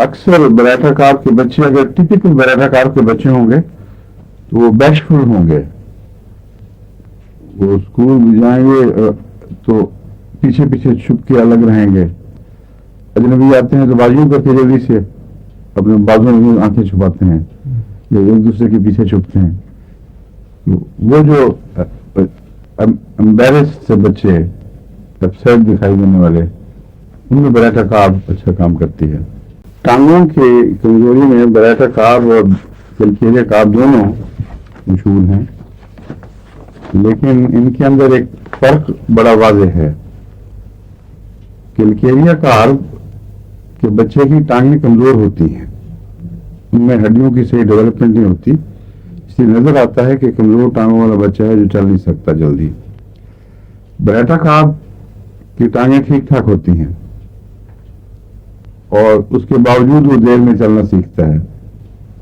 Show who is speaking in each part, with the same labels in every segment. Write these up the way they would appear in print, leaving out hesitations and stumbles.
Speaker 1: اکثر براٹا کار کے بچے اگر ٹپکل براٹا کار کے بچے ہوں گے تو وہ بیشفل ہوں گے. وہ اسکول بھی جائیں گے تو پیچھے پیچھے چھپ کے الگ رہیں گے. اجنبی آتے ہیں تو بازیوں کرتے جلدی سے اپنے بازوں میں آنکھیں چھپاتے ہیں یا ایک دوسرے کے پیچھے چھپتے ہیں. وہ جو امبیرس سے بچے اپسیٹ دکھائی دینے والے ان میں براٹا کار اچھا کام کرتی ہے. ٹانگوں کی کمزوری میں براٹا کار اور کیلکیریا کار دونوں مشہور ہیں، لیکن ان کے اندر ایک فرق بڑا واضح ہے. کیلکیریا کار کے بچے کی ٹانگیں کمزور ہوتی ہیں، ان میں ہڈیوں کی صحیح ڈیولپمنٹ نہیں ہوتی، اس لیے نظر آتا ہے کہ کمزور ٹانگوں والا بچہ ہے جو چل نہیں سکتا جلدی. براٹا کار کی ٹانگیں ٹھیک ٹھاک ہوتی ہیں اور اس کے باوجود وہ دیر میں چلنا سیکھتا ہے.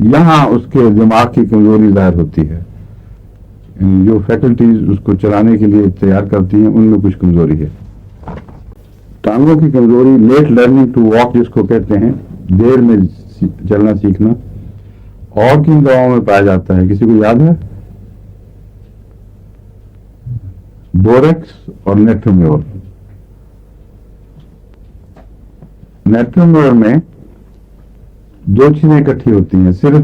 Speaker 1: یہاں اس کے دماغ کی کمزوری ظاہر ہوتی ہے، جو فیکلٹیز اس کو چلانے کے لیے تیار کرتی ہیں ان میں کچھ کمزوری ہے. ٹانگوں کی کمزوری لیٹ لرننگ ٹو واک جس کو کہتے ہیں، دیر میں چلنا سیکھنا، اور کن دواؤں میں پایا جاتا ہے کسی کو یاد ہے؟ بوریکس اور نیٹرومیور. نیٹرومیور میں دو چیزیں اکٹھی ہوتی ہیں، صرف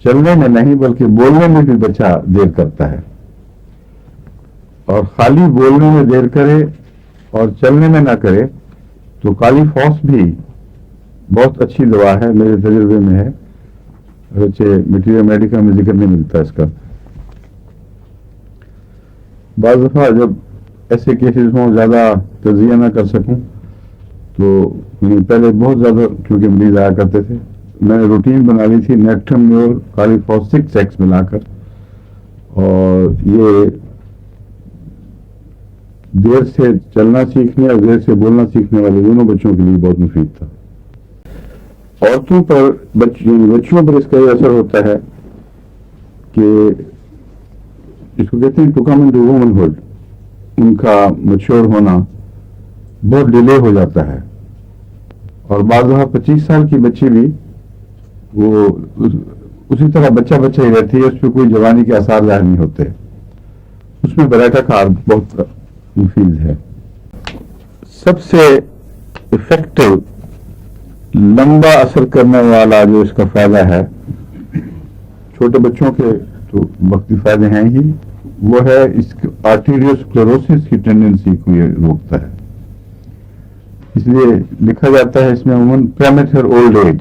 Speaker 1: چلنے میں نہیں بلکہ بولنے میں بھی بچہ دیر کرتا ہے، اور خالی بولنے میں دیر کرے اور چلنے میں نہ کرے تو کالی فاس بھی بہت اچھی دوا ہے، میرے تجربے میں ہے، اگرچہ میٹیریا میڈیکا میں ذکر نہیں ملتا اس کا. بعض دفعہ جب ایسے کیسز ہوں زیادہ تجزیہ نہ کر سکوں تو پہلے بہت زیادہ کیونکہ مریض آیا کرتے تھے، میں نے روٹین بنا لی تھی نیٹرومیور کالیفاس 6X ملا کر، اور یہ دیر سے چلنا سیکھنے اور دیر سے بولنا سیکھنے والے دونوں بچوں کے لیے بہت مفید تھا. عورتوں پر بچیوں پر اس کا یہ اثر ہوتا ہے کہ اس کو کہتے ہیں ٹو کم انٹو وومنہڈ، ان کا میچور ہونا بہت ڈیلے ہو جاتا ہے، اور بعض دفعہ 25 سال کی بچی بھی وہ اسی طرح بچہ بچہ ہی رہتی ہے، اس پہ کوئی جوانی کے آثار ظاہر نہیں ہوتے. اس میں براٹا کار بہت مفید ہے. سب سے افیکٹو لمبا اثر کرنے والا جو اس کا فائدہ ہے، چھوٹے بچوں کے تو وقتی فائدے ہیں ہی، وہ ہے اس آرٹیریوسکلروسس کی ٹینڈنسی کو یہ روکتا ہے. اس لیے لکھا جاتا ہے اس میں عموماً پریمیٹر اولڈ ایج.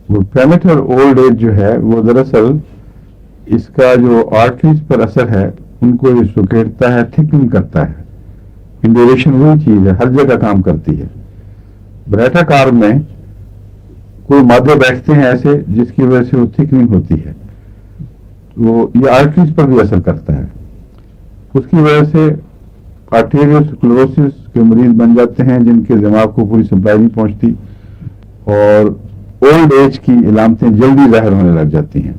Speaker 1: وہ پریمیٹر اولڈ ایج جو ہے وہ دراصل اس کا جو آرٹریز پر اثر ہے ان کو یہ سکیڑتا ہے، تھکنگ کرتا ہے. انڈوریشن وہی چیز ہے، ہر جگہ کام کرتی ہے. براٹا کار میں کوئی مادے بیٹھتے ہیں ایسے جس کی وجہ سے وہ تھکننگ ہوتی ہے، وہ یہ آرٹریز پر بھی اثر کرتا ہے. اس کی وجہ سے آرٹیریوسکلروسس کے مریض بن جاتے ہیں جن کے دماغ کو پوری سپلائی نہیں پہنچتی، اور اولڈ ایج کی علامتیں جلدی ظاہر ہونے لگ جاتی ہیں.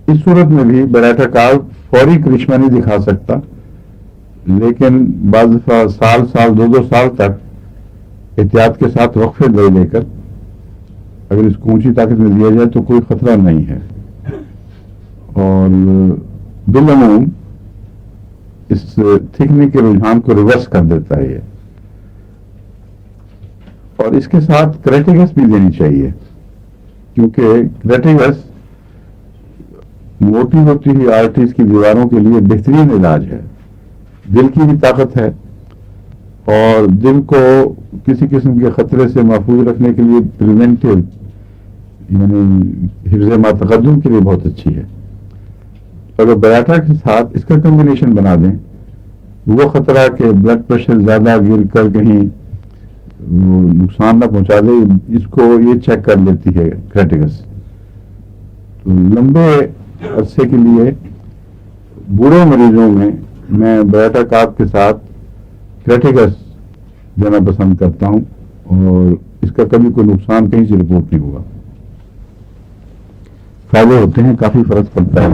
Speaker 1: اس صورت میں بھی براٹا کار فوری کرشمہ نہیں دکھا سکتا، لیکن بعض دفعہ سال 2 سال تک احتیاط کے ساتھ وقفے لے کر اگر اس کو اونچی طاقت میں دیا جائے تو کوئی خطرہ نہیں ہے، اور بالعموم اس تھکننگ کے رجحان کو ریورس کر دیتا ہے. اور اس کے ساتھ کریٹیگس بھی دینی چاہیے، کیونکہ کریٹیگس موٹی ہوتی ہوئی آرٹریز کی دیواروں کے لیے بہترین علاج ہے. دل کی بھی طاقت ہے، اور دل کو کسی قسم کے خطرے سے محفوظ رکھنے کے لیے پریونٹیو یعنی حفظ ما تقدم کے لیے بہت اچھی ہے. اگر براٹا کے ساتھ اس کا کمبینیشن بنا دیں، وہ خطرہ کہ بلڈ پریشر زیادہ گر کر کہیں نقصان نہ پہنچا دے، اس کو یہ چیک کر لیتی ہے کریٹیگس. تو لمبے عرصے کے لیے بوڑھے مریضوں میں براٹا کار کے ساتھ کریٹیگس دینا پسند کرتا ہوں، اور اس کا کبھی کوئی نقصان کہیں سے رپورٹ نہیں ہوا. فائدے ہوتے ہیں، کافی فرق پڑتا ہے.